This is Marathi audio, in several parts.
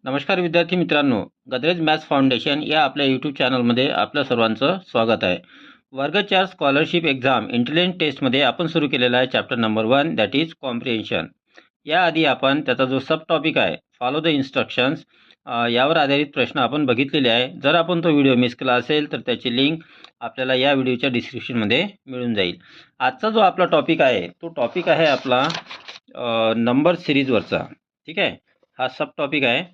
नमस्कार विद्यार्थी मित्रांनो, गदरेज मॅथ्स फाउंडेशन या आपल्या यूट्यूब चॅनलमध्ये आपल्या सर्वांचं स्वागत आहे. वर्ग 4 स्कॉलरशिप एक्झाम इंटेलिजंट टेस्टमध्ये आपण सुरू केलेला आहे chapter number 1 that is comprehension. याआधी आपण त्याचा जो सब टॉपिक आहे फॉलो द इन्स्ट्रक्शन्स यावर आधारित प्रश्न आपण बघितलेले आहे. जर आपण तो व्हिडिओ मिस केला असेल तर त्याची लिंक आपल्याला या व्हिडिओच्या डिस्क्रिप्शनमध्ये मिळून जाईल. आजचा जो आपला टॉपिक आहे तो टॉपिक आहे आपला नंबर सिरीजवरचा. ठीक आहे, हा सब टॉपिक आहे.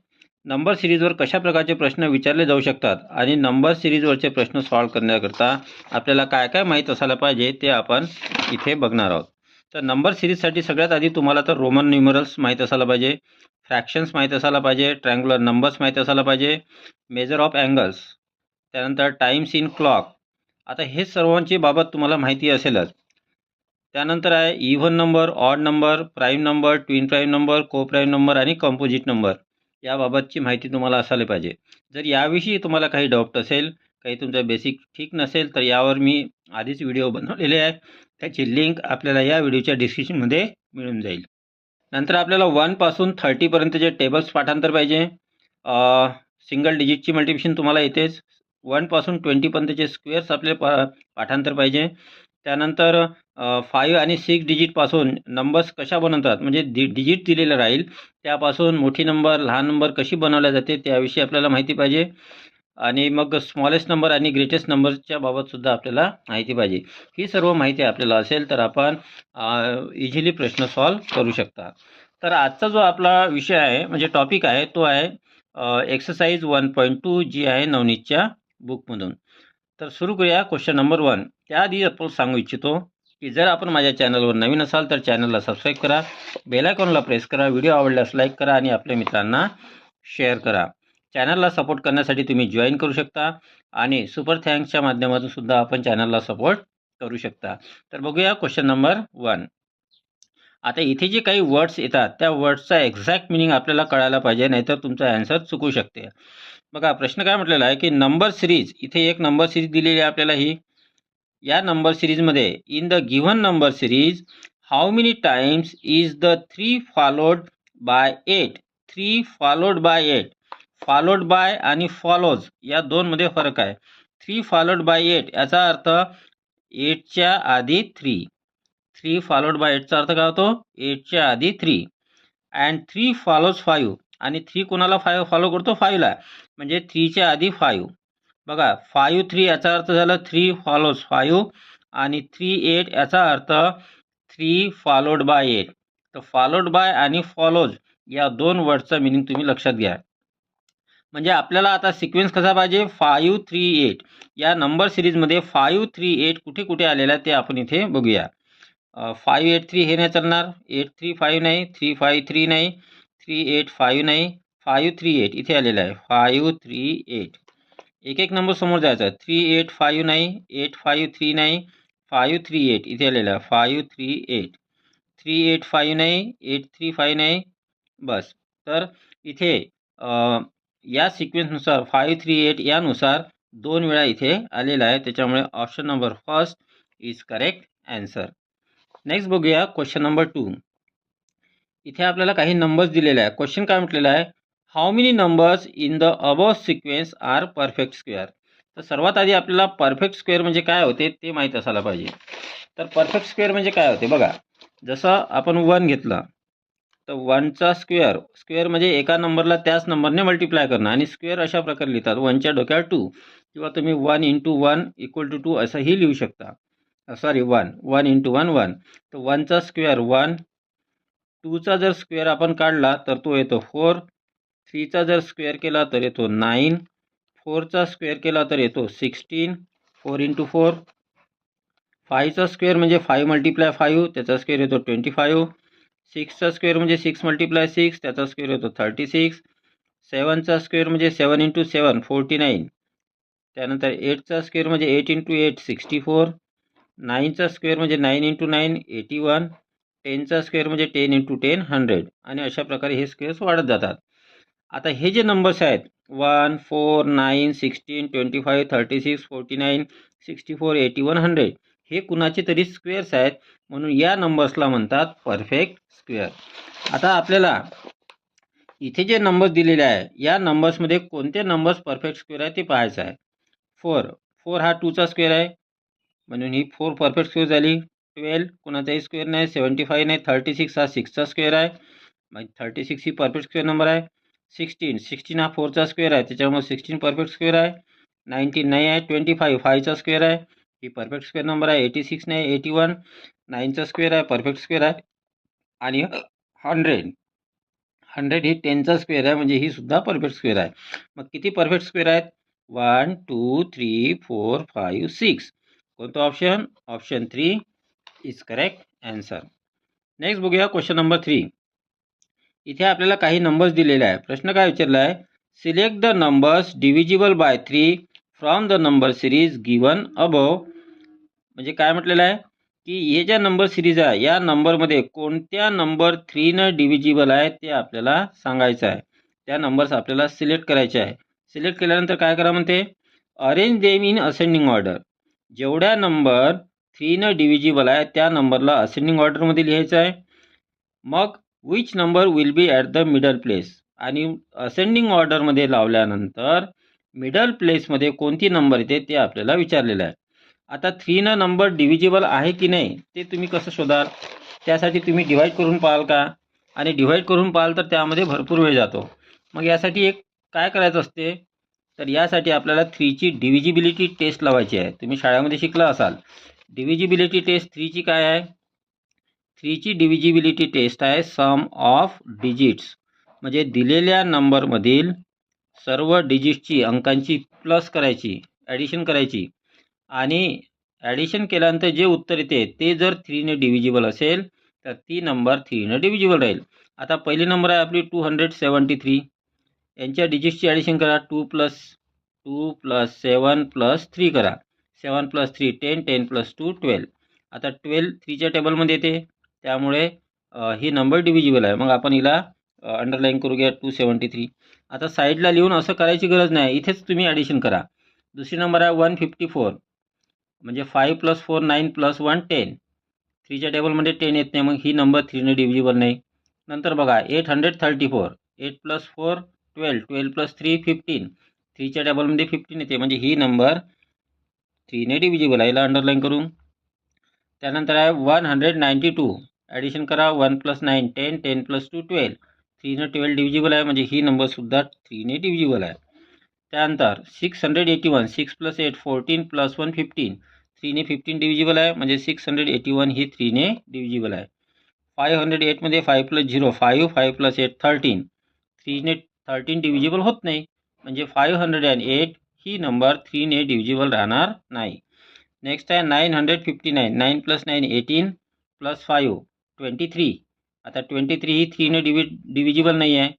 नंबर सिरीजवर कशा प्रकारचे प्रश्न विचारले जाऊ शकतात आणि नंबर सिरीजवरचे प्रश्न सॉल्व्ह करण्याकरता आपल्याला काय काय माहीत असायला पाहिजे ते आपण इथे बघणार आहोत. तर नंबर सिरीजसाठी सगळ्यात आधी तुम्हाला तर रोमन न्यूमरल्स माहीत असायला पाहिजे, फ्रॅक्शन्स माहीत असायला पाहिजे, ट्रँग्युलर नंबर्स माहीत असायला पाहिजे, मेजर ऑफ अँगल्स, त्यानंतर टाईम्स इन क्लॉक. आता हे सर्वांची बाबत तुम्हाला माहिती असेलच. त्यानंतर आहे even number, odd number, prime number, twin prime number, को प्राईम नंबर आणि कंपोजिट नंबर याबाबतची माहिती तुम्हाला असायला पाहिजे. जर याविषयी तुम्हाला काही डाऊट असेल, काही तुमचं बेसिक ठीक नसेल तर यावर मी आधीच व्हिडिओ बनवलेले आहे, त्याची लिंक आपल्याला या व्हिडिओच्या डिस्क्रिप्शनमध्ये मिळून जाईल. नंतर आपल्याला 1 पासून 30 पर्यंतचे टेबल्स पाठांतर पाहिजे. सिंगल डिजिटची मल्टिप्लिकेशन तुम्हाला येतेच. 1 पासून 20 पर्यंतचे स्क्वेअर्स आपल्याला पाठांतर पाहिजे. त्यानंतर 5 आणि 6 डिजिटपासून नंबर्स कशा बनवतात, म्हणजे डिजिट दिलेलं राहील त्यापासून मोठी नंबर लहान नंबर कशी बनवल्या जाते त्याविषयी आपल्याला माहिती पाहिजे. आणि मग स्मॉलेस्ट नंबर आणि ग्रेटेस्ट नंबरच्या बाबतसुद्धा आपल्याला माहिती पाहिजे. ही सर्व माहिती आपल्याला असेल तर आपण इझिली प्रश्न सॉल्व्ह करू शकता. तर आजचा जो आपला विषय आहे म्हणजे टॉपिक आहे तो आहे एक्सरसाइज 1.2 जी आहे नवनीतच्या बुकमधून. तर सुरू करूया क्वेश्चन नंबर 1. त्याआधी आपण सांगू इच्छितो की जर आपण माझ्या चॅनलवर नवीन असाल तर चॅनलला सबस्क्राईब करा, बेल आयकॉनला प्रेस करा, व्हिडिओ आवडल्यास लाईक करा आणि आपल्या मित्रांना शेअर करा. चॅनलला सपोर्ट करण्यासाठी तुम्ही जॉईन करू शकता आणि सुपर थँक्सच्या माध्यमातून सुद्धा आपण चॅनलला सपोर्ट करू शकता. तर बघूया क्वेश्चन नंबर 1. आता इथे जे काही वर्ड्स येतात त्या वर्ड्सचा एक्झॅक्ट मिनिंग आपल्याला कळायला पाहिजे, नाहीतर तुमचा ॲन्सर चुकू शकते. बघा प्रश्न काय म्हटलेला आहे की नंबर सिरीज, इथे एक नंबर सिरीज दिलेली आहे आपल्याला. ही या नंबर सिरीजमध्ये in the given number series how many times is the 3 followed by 8. 3 followed by 8, followed by आणि फॉलोज या दोनमध्ये फरक आहे. 3 फॉलोड बाय 8 याचा अर्थ 8च्या आधी 3. 3 फॉलोड बाय 8चा अर्थ काय होतो? 8च्या आधी 3. अँड 3 फॉलोज 5, आणि 3 कोणाला फॉलो करतो? 5ला, म्हणजे 3च्या आधी 5. बघा 5 3 याचा अर्थ झाला 3 फॉलोज 5 आणि 3 8 याचा अर्थ 3 फॉलोड बाय 8. तर फॉलोड बाय आणि फॉलोज या दोन वर्डचा मिनिंग तुम्ही लक्षात घ्या. म्हणजे आपल्याला आता सिक्वेन्स कसा पाहिजे? 5 3 8. या नंबर सिरीजमध्ये 5 3 8 कुठे कुठे आलेला आहे ते आपण इथे बघूया. 5 8 3 हे नाही चालणार, 8 3 5 नाही, 3 5 3 नाही, 3 8 5 नाही, 5 3 8 इथे आलेला आहे. 5 3 8 एक एक नंबर समोर जायचा. 3 8 5 नाही, 8 5 3 नाही, 5 3 8 इथे आलेला आहे. 5 3 8, 3 8 5 नाही, 8 3 5 नाही. बस. तर इथे या सिक्वेन्सनुसार 5 3 8 यानुसार 2 वेळा इथे आलेला आहे, त्याच्यामुळे option number first is correct answer. Next बघूया क्वेश्चन नंबर 2. इथे आपल्याला काही नंबर्स दिलेले आहे. क्वेश्चन काय म्हटलेला आहे? How many numbers in the above sequence are perfect square. तर सर्वात आधी आपल्याला परफेक्ट स्क्वेअर म्हणजे काय होते ते माहीत असायला पाहिजे. तर परफेक्ट स्क्वेअर म्हणजे काय होते? बघा, जसं आपण 1 घेतला तर 1चा स्क्वेअर, स्क्वेअर म्हणजे एका नंबरला त्याच नंबरने मल्टिप्लाय करणं, आणि स्क्वेअर अशा प्रकारे लिहितात 1च्या डोक्यावर 2, किंवा तुम्ही 1 × 1 = 2 असंही लिहू शकता. 1 × 1 1. तर 1चा स्क्वेअर 1, 2चा जर स्क्वेअर आपण काढला तर तो येतो 4, 3चा जर स्क्वेअर केला तर येतो 9, 4चा स्क्वेअर केला तर येतो 16, 4 × 4. 5चा स्क्वेअर म्हणजे 5 × 5 त्याचा स्क्वेअर येतो 25. 6चा स्क्वेअर म्हणजे 6 × 6 त्याचा स्क्वेअर येतो 36. 7चा स्क्वेअर म्हणजे 7 × 7 49. त्यानंतर 8चा स्क्वेअर म्हणजे 8 × 8 64. 9चा स्क्वेअर म्हणजे 9 × 9 81. 10चा स्क्वेअर म्हणजे 10 × 10 100. आणि अशा प्रकारे हे स्क्वेअर्स वाढत जातात. आता हे जे नंबर्स आहेत 1 4 9 16 25 36 49 64 81 100 हे कुणाचे तरी स्क्वेअर्स आहेत, म्हणून या नंबर्सला म्हणतात परफेक्ट स्क्वेअर. आता आपल्याला इथे जे नंबर्स दिलेले आहे या नंबर्समध्ये कोणते नंबर्स परफेक्ट स्क्वेअर आहे ते पाहायचं आहे. 4 हा 2चा स्क्वेअर आहे म्हणून ही 4 परफेक्ट स्क्वेअर झाली. 12 कोणाचाही स्क्वेअर नाही. 75 नाही. 36 हा 6चा स्क्वेअर आहे मग 36 ही परफेक्ट स्क्वेअर नंबर आहे. 16 हा 4चा स्क्वेअर आहे त्याच्यामुळे 16 परफेक्ट स्क्वेअर आहे. 19 नाही आहे. 25 5चा स्क्वेअर आहे ही परफेक्ट स्क्वेअर नंबर आहे. 86 नाही. 81 9चा स्क्वेअर आहे परफेक्ट स्क्वेअर आहे. आणि 100 ही 10चा स्क्वेअर आहे म्हणजे ही सुद्धा परफेक्ट स्क्वेअर आहे. मग किती परफेक्ट स्क्वेअर आहेत? 1 2 3 4 5 6. कोणतं option? Option 3 is correct answer. Next बघूया क्वेश्चन नंबर 3. इथे आपल्याला काही नंबर्स दिलेले आहे. प्रश्न काय विचारला आहे? Select the numbers divisible by 3 from the number series given above. म्हणजे काय म्हटलेलं आहे की हे ज्या नंबर सिरीज आहे या नंबरमध्ये कोणत्या नंबर 3 डिव्हिजिबल आहे ते आपल्याला सांगायचं आहे. त्या नंबर्स आपल्याला सिलेक्ट करायचे आहे. सिलेक्ट केल्यानंतर काय करा म्हणते? Arrange them in ascending order. जेवढ्या नंबर 3 डिव्हिजिबल आहे त्या नंबरला असेंडिंग ऑर्डरमध्ये लिहायचं आहे. मग which number will be at the middle place. आणि असेंडिंग ऑर्डरमध्ये लावल्यानंतर मिडल प्लेसमध्ये कोणती नंबर येते ते आपल्याला विचारलेलं आहे. आता 3 नंबर डिव्हिजिबल आहे की नाही ते तुम्ही कसं शोधाल? त्यासाठी तुम्ही डिवाईड करून पाहाल का? आणि डिवाईड करून पाहाल तर त्यामध्ये भरपूर वेळ जातो. मग यासाठी एक काय करायचं असते? तर यासाठी आपल्याला 3ची डिव्हिजिबिलिटी टेस्ट लावायची आहे. तुम्ही शाळेमध्ये शिकला असाल. डिव्हिजिबिलिटी टेस्ट 3ची काय आहे? 3ची डिव्हिजिबिलिटी टेस्ट आहे सम ऑफ डिजिट्स. म्हणजे दिलेल्या नंबरमधील सर्व डिजिट्सची अंकांची प्लस करायची, ॲडिशन करायची. आणि ॲडिशन केल्यानंतर जे उत्तर येते ते जर 3ने डिव्हिजिबल असेल तर ती नंबर 3ने डिव्हिजिबल राहील. आता पहिली नंबर आहे आपली 273. यांच्या डिजिट्सची ॲडिशन करा. 2 + 7 + 3 करा. 7 + 3 10 10 + 2 12. आता 12 3च्या टेबलमध्ये येते त्यामुळे ही नंबर डिव्हिजिबल आहे. मग आपण हिला अंडरलाईन करू घ्या 273. आता साईडला लिहून असं करायची गरज नाही. इथेच तुम्ही ॲडिशन करा. दुसरी नंबर आहे 154. म्हणजे 5 + 4 9 + 1 10. 3च्या टेबलमध्ये 10 येत नाही मग ही नंबर 3ने डिव्हिजिबल नाही. नंतर बघा 834. 8 + 4 12 12 + 3 15. 3च्या टेबलमध्ये 15 येते म्हणजे ही नंबर 3ने डिव्हिजिबल आहे. याला अंडरलाईन करू. त्यानंतर आहे 192. ॲडिशन करा. 1 + 9 10 10 + 2 12. 3ने 12 डिव्हिजिबल आहे म्हणजे ही नंबरसुद्धा 3ने डिव्हिजिबल आहे. त्यानंतर 681. 6 + 8 14 + 1 15. 3ने 15 डिव्हिजिबल आहे म्हणजे 681 ही 3ने डिव्हिजिबल आहे. 508 मध्ये 5 + 0 5 5 + 8 13. 3ने 13 डिव्हिजिबल होत नाही म्हणजे 508 ही नंबर 3ने डिव्हिजिबल राहणार नाही. नेक्स्ट आहे 959. 9 + 9 18 + 5 23. आता 23 ही 3ने डिव्हिजिबल नाही आहे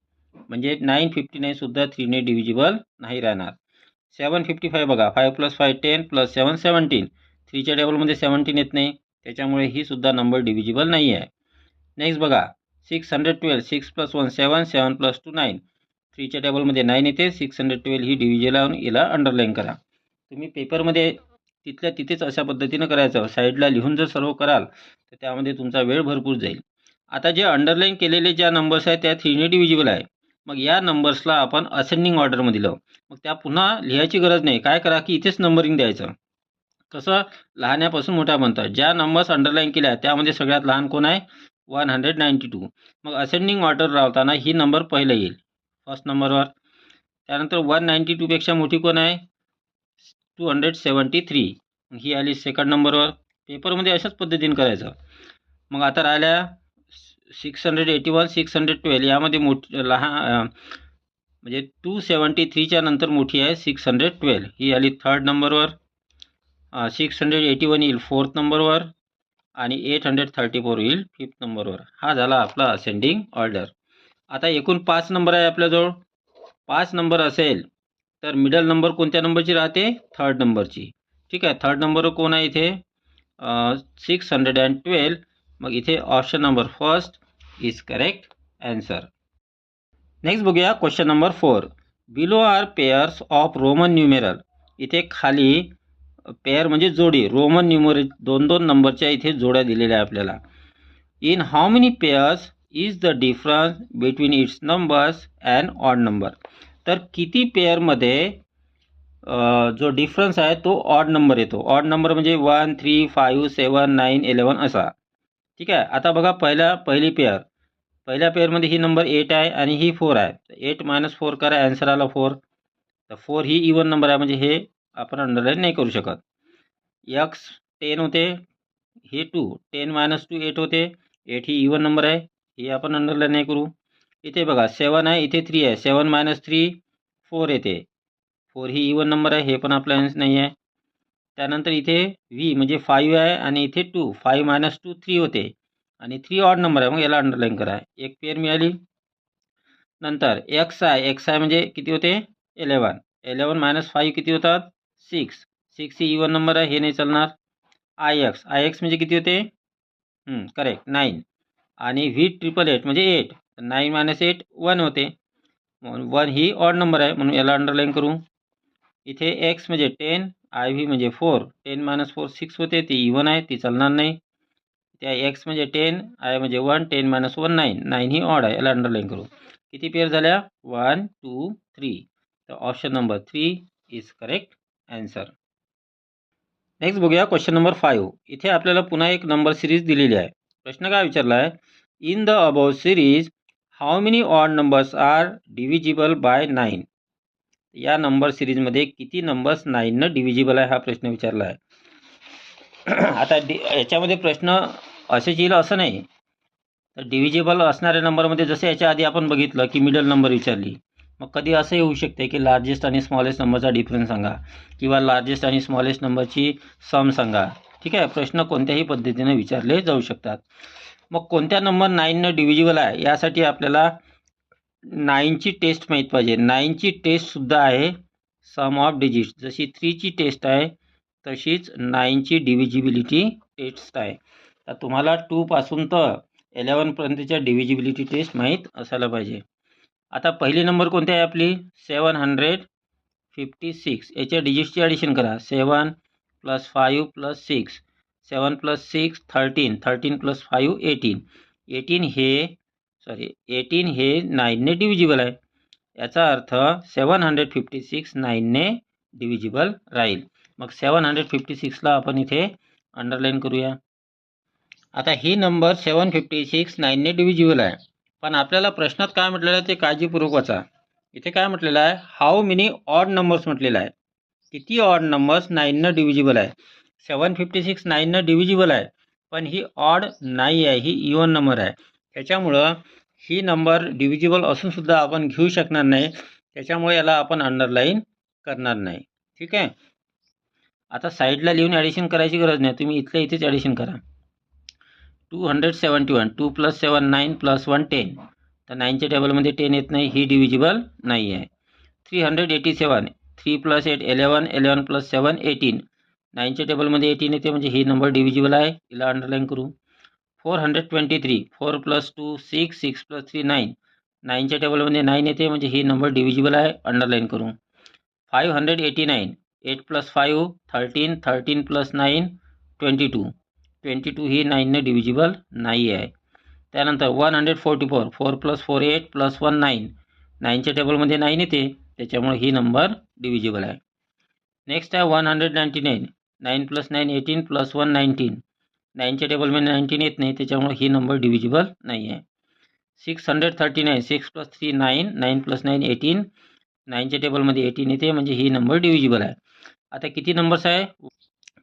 म्हणजे 959 सुद्धा 3ने डिव्हिजिबल नाही राहणार. 755 बघा. 5 + 5 10 + 7 17. 3च्या टेबलमध्ये 17 येत नाही त्याच्यामुळे ही सुद्धा नंबर डिव्हिजिबल नाही आहे. नेक्स्ट बघा 612. 6 + 1 7 7 + 2 9. 3च्या टेबलमध्ये 9 येते. 612 ही डिव्हिजिबल आहे याला अंडरलाईन करा. तुम्ही पेपरमध्ये तिथल्या तिथेच अशा पद्धतीनं करायचं. साईडला लिहून जर सर्व कराल तर त्यामध्ये तुमचा वेळ भरपूर जाईल. आता जे अंडरलाईन केलेले ज्या नंबर्स आहेत त्या 3ने डिव्हिजिबल आहे. मग या नंबर्सला आपण असेंडिंग ऑर्डरमध्ये लावू. मग त्या पुन्हा लिहायची गरज नाही. काय करा की इथेच नंबरिंग द्यायचं. कसं? लहान्यापासून मोठ्या म्हणतात. ज्या नंबर्स अंडरलाईन केल्या आहेत त्यामध्ये सगळ्यात लहान कोण आहे? 192. मग असेंडिंग ऑर्डर लावताना ही नंबर पहिलं येईल फर्स्ट नंबरवर. त्यानंतर 192 पेक्षा मोठी कोण आहे? 273. ही आली सेकंड नंबरवर. पेपरमध्ये अशाच पद्धतीने करायचं. मग आता राहिल्या 681 612 यामध्ये मोठी लहान म्हणजे 273च्या नंतर मोठी आहे 612 ही आली थर्ड नंबरवर. 681 येईल फोर्थ नंबरवर आणि 834 येईल फिफ्थ नंबरवर. हा झाला आपला असेंडिंग ऑर्डर. आता एकूण 5 नंबर आहे आपल्याजवळ. 5 नंबर असेल तर मिडल नंबर कोणत्या नंबरची राहते? थर्ड नंबरची. ठीक आहे. थर्ड नंबर कोण आहे इथे? 612. मग इथे option number first is correct answer. Next बघूया question number 4. Below are pairs of Roman numeral. इथे खाली पेअर म्हणजे जोडी. रोमन न्यूमरल 2-2 नंबरच्या इथे जोड्या दिलेल्या आहे आपल्याला. In how many pairs is the difference between its numbers and odd number. तर किती पेअरमध्ये जो डिफरन्स आहे तो ऑड नंबर येतो. ऑड नंबर म्हणजे 1, 3, 5, 7, 9, 11 असा. ठीक आहे. आता बघा पहिली पहिल्या पेअरमध्ये ही नंबर 8 आहे आणि ही 4 आहे. 8 - 4 करा, ॲन्सर आला 4. तर 4 ही इवन नंबर आहे, म्हणजे हे आपण अंडरलाईन नाही करू शकत. एक्स 10 होते, हे 2. 10 - 2 8 होते. 8 ही इवन नंबर आहे, हे आपण अंडरलाईन नाही करू. इथे बघा 7 आहे, इथे 3 आहे. 7 - 3 4 येते. 4 ही इवन नंबर आहे, हे पण आपला आन्सर नाही आहे. त्यानंतर इथे व्ही म्हणजे 5 आहे आणि इथे 2. 5 - 2 3 होते आणि 3 ऑड नंबर आहे, मग याला अंडरलाईन करा. एक पेअर मिळाली. नंतर एक्स आहे म्हणजे किती होते 11. 11 - 5 किती होतात 6. 6 ही इवन नंबर आहे, हे नाही चालणार. आय एक्स म्हणजे किती होते करेक्ट 9 आणि व्ही 888 म्हणजे 8. 9 - 8 1 होते, म्हणून 1 ही ऑड नंबर आहे, म्हणून याला अंडरलाईन करू. इथे एक्स म्हणजे 10, आय व्ही म्हणजे 4. 10 - 4 6 होते, ती इवन आहे, ती चालणार नाही. त्या एक्स म्हणजे 10, आय म्हणजे 1. 10 - 1 9. 9 ही ऑड आहे, याला अंडरलाईन करू. किती पेअर झाल्या 1 2 3. तर option number 3 is correct answer. Next बघूया क्वेश्चन नंबर 5. इथे आपल्याला पुन्हा एक नंबर सिरीज दिलेली आहे. प्रश्न काय विचारला आहे, in the above series how many odd numbers are divisible by 9. या नंबर सिरीजमध्ये किती नंबर्स 9 डिव्हिजिबल आहे, हा प्रश्न विचारला आहे. आता याच्यामध्ये प्रश्न असेच येईल असं नाही. तर डिव्हिजिबल असणाऱ्या नंबरमध्ये जसे याच्या आधी आपण बघितलं की मिडल नंबर विचारली, मग कधी असं येऊ शकते की लार्जेस्ट आणि स्मॉलेस्ट नंबरचा डिफरन्स सांगा किंवा लार्जेस्ट आणि स्मॉलेस्ट नंबरची सम सांगा. ठीक आहे, प्रश्न कोणत्याही पद्धतीने विचारले जाऊ शकतात. मग कोणत्या नंबर 9 डिव्हिजिबल आहे, यासाठी आपल्याला 9ची टेस्ट माहीत पाहिजे. 9ची टेस्टसुद्धा आहे सम ऑफ डिजिट्स. जशी 3ची टेस्ट आहे तशीच 9ची डिव्हिजिबिलिटी टेस्ट आहे. तर तुम्हाला 2 पासून तर 11 पर्यंतच्या डिव्हिजिबिलिटी टेस्ट माहीत असायला पाहिजे. आता पहिली नंबर कोणती आहे आपली 756. याच्या डिजिट्सची ॲडिशन करा. 7 + 5 + 6. 7 + 6 13. 13 + 5 18. 18 हे 9ने डिव्हिजिबल आहे. याचा अर्थ 756 9ने डिव्हिजिबल राहील. मग 756ला आपण इथे अंडरलाईन करूया. आता ही नंबर 756 9ने डिव्हिजिबल आहे, पण आपल्याला प्रश्नात काय म्हटलेलं आहे ते काळजीपूर्वक वाचा. इथे काय म्हटलेलं आहे, हाऊ मेनी ऑड नंबर्स म्हटलेलं आहे. किती ऑड नंबर्स 9 डिव्हिजिबल आहे. 756 9 डिव्हिजिबल आहे, पण ही ऑड नाही आहे, ही इवन नंबर आहे. त्याच्यामुळं ही नंबर डिव्हिजिबल असूनसुद्धा आपण घेऊ शकणार नाही, त्याच्यामुळे याला आपण अंडरलाईन करणार नाही. ठीक आहे. आता साईडला लिहून ॲडिशन करायची गरज नाही, तुम्ही इथल्या इथेच ॲडिशन करा. 271. 2 + 7 9 + 1 10. तर 9च्या टेबलमध्ये 10 येत नाही, ही डिव्हिजिबल नाही आहे. 387. 3 + 8 11. 11 + 7 18. 9च्या टेबलमध्ये 18 येते, म्हणजे ही नंबर डिव्हिजिबल आहे, हिला अंडरलाईन करू. 423. 4 + 2 6. 6 + 3 9. 9च्या टेबलमध्ये 9 येते, म्हणजे ही नंबर डिव्हिजिबल आहे, अंडरलाईन करू. 589. 8 + 5 13. 13 + 9 22. 22 ही 9ने डिव्हिजिबल नाही आहे. त्यानंतर 144. 4 + 4 8 + 1 9. 9च्या टेबलमध्ये 9 येते, त्याच्यामुळे ही नंबर डिव्हिजिबल आहे. नेक्स्ट आहे 199. 9 + 9 18 + 1 19. 9च्या टेबलमध्ये 19 येत नाही, त्याच्यामुळे ही नंबर डिव्हिजिबल नाही आहे. 639. 6 + 3 9. 9 + 9 18. 9च्या टेबलमध्ये 18 येते, म्हणजे ही नंबर डिव्हिजिबल आहे. आता किती नंबर्स आहे,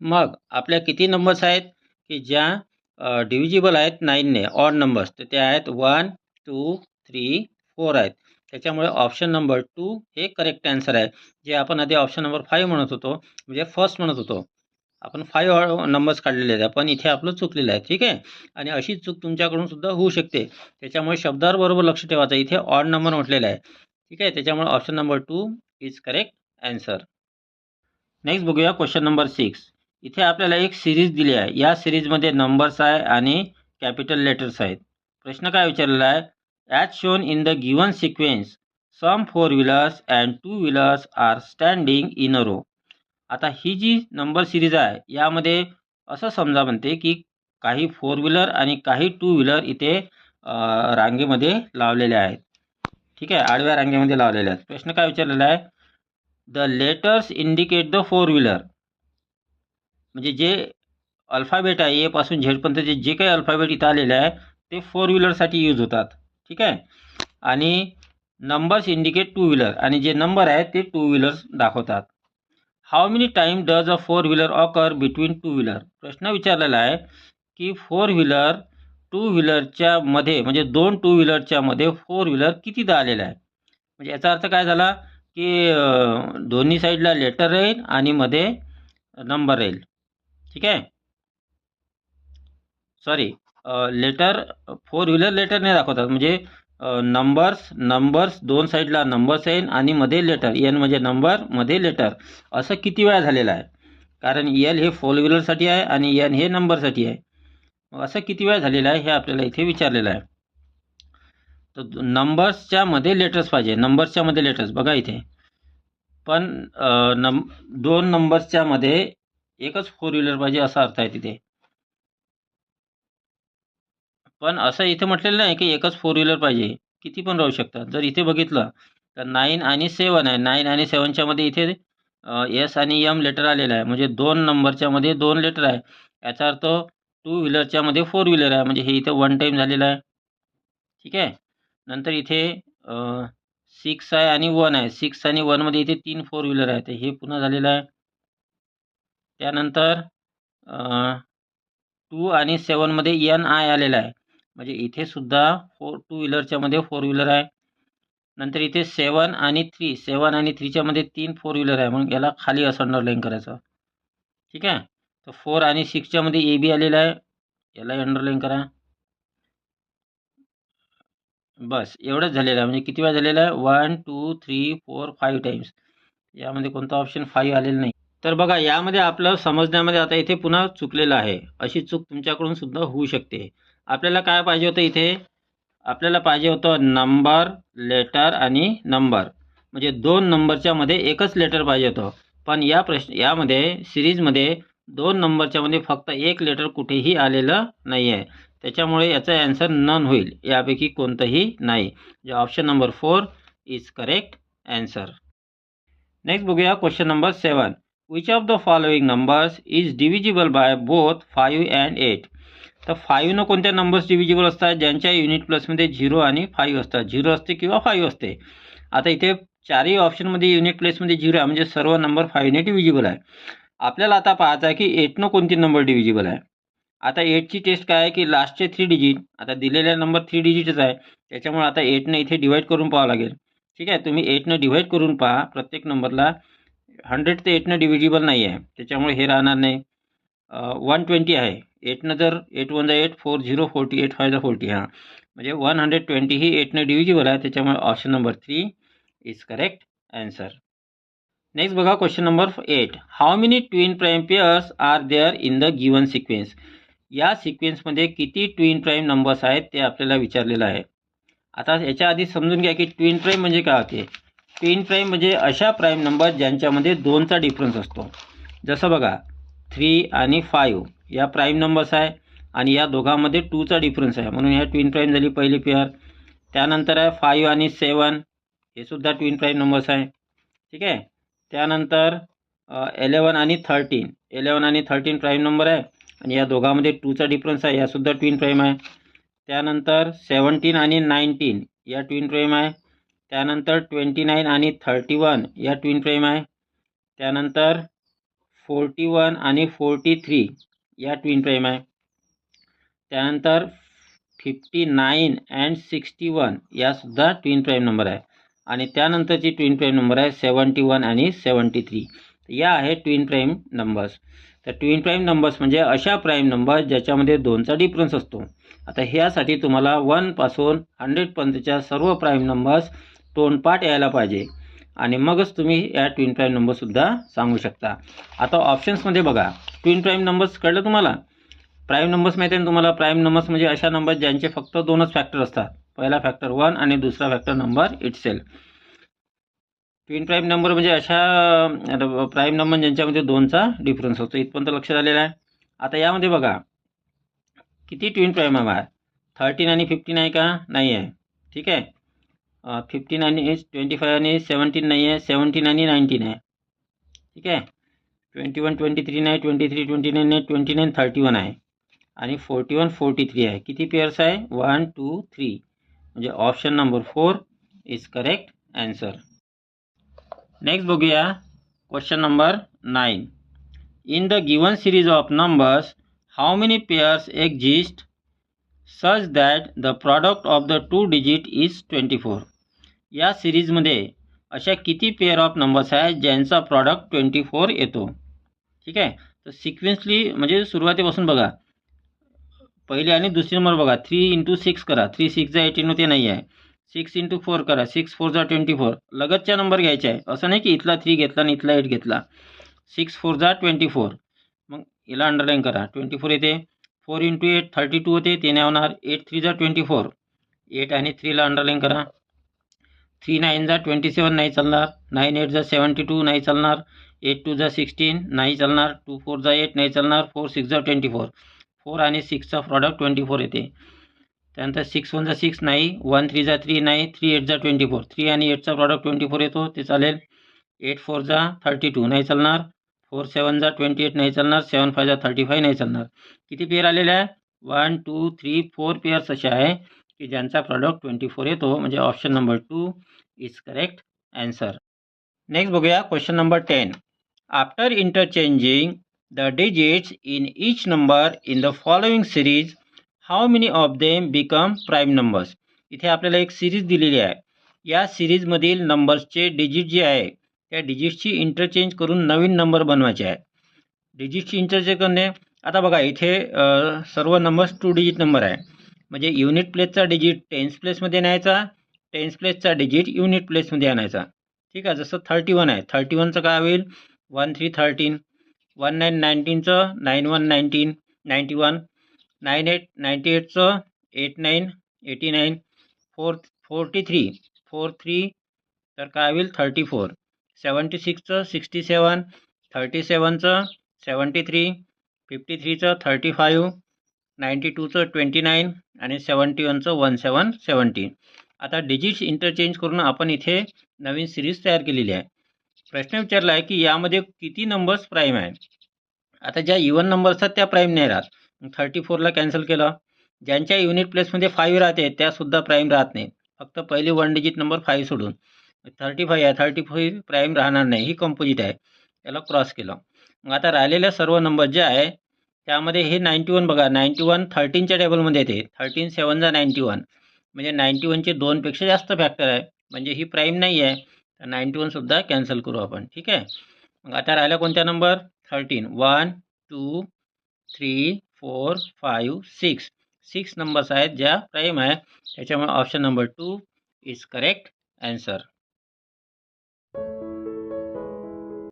मग आपल्या किती नंबर्स आहेत की ज्या डिव्हिजिबल आहेत 9ने ऑड नंबर्स, तर ते आहेत 1 2 3 4 आहेत. त्याच्यामुळे ऑप्शन नंबर 2 हे करेक्ट आन्सर आहे. जे आपण आधी ऑप्शन नंबर 5 म्हणत होतो, म्हणजे फर्स्ट म्हणत होतो, आपण 5 नंबर्स काढलेले आहेत, पण इथे आपलं चुकलेलं आहे. ठीक आहे, आणि अशी चूक तुमच्याकडून सुद्धा होऊ शकते, त्याच्यामुळे शब्दावर बरोबर लक्ष ठेवायचं. इथे ऑड नंबर म्हटलेला आहे. ठीक आहे, त्याच्यामुळे option number 2 is correct answer. Next बघूया क्वेश्चन नंबर 6. इथे आपल्याला एक सिरीज दिली आहे. या सिरीजमध्ये नंबर्स आहे आणि कॅपिटल लेटर्स आहेत. प्रश्न काय विचारलेला आहे, as shown in the given sequence some 4 wheelers and 2 wheelers are standing in a row. आता ही जी नंबर सिरीज आहे, यामध्ये असं समजा म्हणते की काही 4 व्हीलर आणि काही 2 व्हीलर इथे रांगेमध्ये लावलेल्या आहेत. ठीक आहे, आडव्या रांगेमध्ये लावलेल्या आहेत. प्रश्न काय विचारलेला आहे? The letters indicate the four wheeler. म्हणजे जे अल्फाबेट आहे ए पासून झेडपर्यंतचे जे काही अल्फाबेट इथं आलेले आहे ते फोर व्हीलरसाठी यूज होतात. ठीक आहे, आणि नंबर्स इंडिकेट टू व्हीलर, आणि जे नंबर आहेत ते टू व्हीलर्स दाखवतात. How many time does a four wheeler occur between two wheeler. प्रश्न विचारलेला आहे की फोर व्हीलर टू व्हीलरच्या मध्ये, म्हणजे दोन टू व्हीलरच्या मध्ये फोर व्हीलर कितीदा आलेला आहे. म्हणजे याचा अर्थ काय झाला की दोन्ही साईडला लेटर राहील आणि मध्ये नंबर राहील. ठीक आहे, sorry, letter four wheeler letter नाही दाखवतात, म्हणजे नंबर्स दोन साईडला नंबर्स येईल आणि मध्ये लेटर, एन म्हणजे नंबर मध्ये लेटर, असं किती वेळा झालेलं आहे. कारण एल हे फोर व्हीलरसाठी आहे आणि एन हे नंबरसाठी आहे. मग असं किती वेळा झालेलं आहे हे आपल्याला इथे विचारलेलं आहे. तर नंबर्सच्या मध्ये लेटर्स पाहिजे, नंबर्सच्या मध्ये लेटर्स बघा इथे, पण दोन नंबर्सच्या मध्ये एकच फोर व्हीलर पाहिजे असा अर्थ आहे तिथे. पण असं इथे म्हटलेलं नाही की एकच फोर व्हीलर पाहिजे, किती पण राहू शकतात. जर इथे बघितलं तर 9 आणि 7 आहे. 9 आणि 7च्या मध्ये इथे एस आणि एम लेटर आलेलं आहे, म्हणजे दोन नंबरच्या मध्ये दोन लेटर आहे. याचा अर्थ टू व्हीलरच्या मध्ये फोर व्हीलर आहे, म्हणजे हे इथे वन टाईम झालेलं आहे. ठीक आहे, नंतर इथे 6 आहे आणि 1 आहे. 6 आणि 1मध्ये इथे तीन फोर व्हीलर आहे, तर हे पुन्हा झालेलं आहे. त्यानंतर 2 आणि 7मध्ये एन आय आलेला आहे, म्हणजे इथे सुद्धा टू व्हीलरच्या मध्ये फोर व्हीलर आहे. नंतर इथे 7 आणि 3च्या मध्ये तीन फोर व्हीलर आहे, म्हणून याला खाली असं अंडरलाईन करायचं. ठीक आहे, तर 4 आणि 6च्या मध्ये ए बी आलेला आहे, याला अंडरलाईन करा. बस एवढंच झालेलं आहे. म्हणजे किती वेळा झालेलं आहे? 1 2 3 4 5 टाइम्स. यामध्ये कोणता ऑप्शन 5 आलेला नाही. तर बघा, यामध्ये आपलं समजण्यामध्ये आता इथे पुन्हा चुकलेलं आहे. अशी चूक तुमच्याकडून सुद्धा होऊ शकते. आपल्याला काय पाहिजे होतं इथे? आपल्याला पाहिजे होतं नंबर, लेटर आणि नंबर, म्हणजे दोन नंबरच्या मध्ये एकच लेटर पाहिजे होतं. पण यामध्ये सिरीजमध्ये दोन नंबरच्या मध्ये फक्त एक लेटर कुठेही आलेलं नाही आहे. त्याच्यामुळे याचा ॲन्सर नन होईल, यापैकी कोणतंही नाही. जे option number 4 is correct answer. Next बघूया question number 7. Which of the following numbers is divisible by both 5 and 8. तर 5नं कोणत्या नंबर्स डिव्हिजिबल असतात? ज्यांच्या युनिट प्लेसमध्ये 0 आणि 5 असतात. 0 असते किंवा 5 असते. आता इथे चारही ऑप्शनमध्ये युनिट प्लेसमध्ये 0 आहे, म्हणजे सर्व नंबर 5ने डिव्हिजिबल आहे. आपल्याला आता पाहायचं आहे की 8नं कोणती नंबर डिव्हिजिबल आहे. आता 8ची टेस्ट काय आहे की लास्टचे 3 डिजिट, आता दिलेला नंबर 3 डिजिटच आहे, त्याच्यामुळे आता 8ने इथे डिवाईड करून पाहावं लागेल. ठीक आहे, तुम्ही 8ने डिवाईड करून पहा प्रत्येक नंबरला. 100 ते 8ने डिव्हिजिबल नाही आहे, त्याच्यामुळे हे राहणार नाही. 120 आहे, 8नं जर 8 1 8 4 0 40 8 5 40, हां, म्हणजे 120 ही 8ने डिव्हिजिबल आहे, त्याच्यामुळे option number 3 is correct answer. Next बघा question number 8. How many twin prime pairs are there in the given sequence. या सिक्वेन्समध्ये किती ट्विन प्राईम नंबर्स आहेत ते आपल्याला विचारलेलं आहे. आता याच्या आधी समजून घ्या की ट्विन प्राईम म्हणजे काय होते. ट्विन प्राईम म्हणजे अशा प्राईम नंबर ज्यांच्यामध्ये 2चा डिफरन्स असतो. जसं बघा 3 आणि 5 या प्राईम नंबर्स आहे, आणि या दोघांमध्ये 2चा डिफरन्स आहे, म्हणून ह्या ट्विन प्राईम झाली पहिली पेअर. त्यानंतर आहे 5 आणि 7, हे सुद्धा ट्विन प्राईम नंबर्स आहे. ठीक आहे, त्यानंतर 11 आणि 13 प्राईम नंबर आहे, आणि या दोघांमध्ये 2चा डिफरन्स आहे, यासुद्धा ट्विन प्राईम आहे. त्यानंतर 17 आणि 19 या ट्विन प्राईम आहे. त्यानंतर 29 आणि 31 या ट्विन प्राईम आहे. त्यानंतर 41 आणि 43 या ट्विन प्राईम आहे. त्यानंतर 59 अँड 61 यासुद्धा ट्विन प्राईम नंबर आहे. आणि त्यानंतरची ट्विन प्राईम नंबर आहे 71 आणि 73. या आहे ट्विन प्राईम नंबर्स. तर ट्विन प्राईम नंबर्स म्हणजे अशा प्राईम नंबर्स ज्याच्यामध्ये 2चा डिफरन्स असतो. आता ह्यासाठी तुम्हाला 1 पासून 100 पर्यंतच्या सर्व प्राईम नंबर्स तोंडपाठ यायला पाहिजे, आणि मगच तुम्ही या ट्विन प्राईम नंबरसुद्धा सांगू शकता. आता ऑप्शन्समध्ये बघा, ट्विन प्राईम नंबर्स कळलं तुम्हाला. प्राईम नंबर्स माहिती आहे ना तुम्हाला. प्राईम नंबर्स म्हणजे अशा नंबर ज्यांचे फक्त 2च फॅक्टर असतात. पहिला फॅक्टर 1 आणि दुसरा factor number itself. Twin prime number म्हणजे अशा प्राईम नंबर ज्यांच्यामध्ये 2चा डिफरन्स होतो. इथपर्यंत लक्षात आलेलं आहे. आता यामध्ये बघा किती ट्विन प्राईम आहे. 13 आणि 15 आहे का? नाही आहे. ठीक आहे. 15 आणि 25 आणि 17 नाही आहे. 17 आणि 19 आहे. ठीक आहे. 21 23 नाही, 23 29 नाही, 29 31 आहे आणि 41 43 आहे. किती पेअर्स आहे? 1 2 3. म्हणजे option number 4 is correct answer. Next बघूया question number 9. In the given series of numbers, how many pairs exist such that the product of the two digit is 24? या सिरीजमध्ये अशा किती पेअर ऑफ नंबर्स आहेत ज्यांचा प्रॉडक्ट 24 येतो? ठीक आहे. तर सिक्वेन्सली म्हणजे सुरुवातीपासून बघा. पहिली आणि दुसरी नंबर बघा. 3 × 6 करा. 3 6 18 होते, नाही आहे. 6 × 4 करा. 6 4 24. लगतच्या नंबर घ्यायचे आहे. असं नाही की इथला 3 घेतला आणि इथला 8 घेतला. 6 4 24. मग याला अंडरलाईन करा. 24 येते. 4 × 8 32 होते, ते नाही होणार. 8 3 24. 8 आणि 3ला अंडरलाईन करा. 3 9 27 नाही चालणार. 9 8 72 नाही चालणार. 8 2 16 नाही चालणार. 2 4 8 नाही चालणार. 4 6 24. 4 आणि 6चा प्रॉडक्ट 24 येते. त्यानंतर 6 1 6 नाही. 1 3 3 नाही. 3 8 24. 3 आणि 8चा प्रॉडक्ट 24 येतो, ते चालेल. 8 4 32 नाही चालणार. 4 7 28 नाही चालणार. 7 5 35 नाही चालणार. किती पेअर आलेले आहे? 1 2 3 4 पेअर्स असे आहे की ज्यांचा प्रॉडक्ट 24 येतो. म्हणजे option number 2 is correct answer. Next बघूया question number 10. After interchanging the digits in each number in the following series, how many of them become prime numbers? इथे आपल्याला एक सिरीज दिलेली आहे. या सिरीजमधील नंबर्सचे डिजिट जे आहे त्या डिजिटची इंटरचेंज करून नवीन नंबर बनवायचे आहे. डिजिटची इंटरचेंज करणे. आता बघा इथे सर्व नंबर्स 2 डिजिट नंबर आहे. म्हणजे युनिट प्लेसचा डिजिट टेन्स प्लेसमध्ये आणायचा. टेन्स प्लेसचा डिजिट युनिट प्लेसमध्ये आणायचा. ठीक आहे. जसं 31 आहे. 31चं काय होईल? 1 3 13. 19 19चं 91 19 91. 98 98चं 89 89. 43 43 तर काय होईल? 34. 76चं 67. 37चं 73. 53चं 35. 92चं 29 आणि 71चं 1770. आता डिजिट्स इंटरचेंज करून आपण इथे नवीन सिरीज तयार केलेली आहे. प्रश्न विचारला आहे की यामध्ये किती नंबर्स प्राईम आहे. आता ज्या इवन नंबर्स आहेत त्या प्राईम नाही राहत. 34ला कॅन्सल केलं. ज्यांच्या युनिट प्लेसमध्ये 5 राहते त्यासुद्धा प्राईम राहत नाही. फक्त पहिली 1 डिजिट नंबर 5 सोडून. 35 आहे. 35 प्राईम राहणार नाही. ही कंपोजिट आहे. त्याला क्रॉस केलं. मग आता राहिलेल्या सर्व नंबर जे आहे त्यामध्ये हे 91 बघा. 91 13च्या टेबलमध्ये येते. 13 7 91. म्हणजे 91चे 2पेक्षा जास्त फॅक्टर आहे. म्हणजे ही प्राईम नाही आहे. तर 91सुद्धा कॅन्सल करू आपण. ठीक आहे. मग आता राहिला कोणत्या नंबर? 13. 1 2 3 4 5 6. 6 नंबर्स आहेत ज्या प्राईम आहे. त्याच्यामुळे option number 2 is correct answer.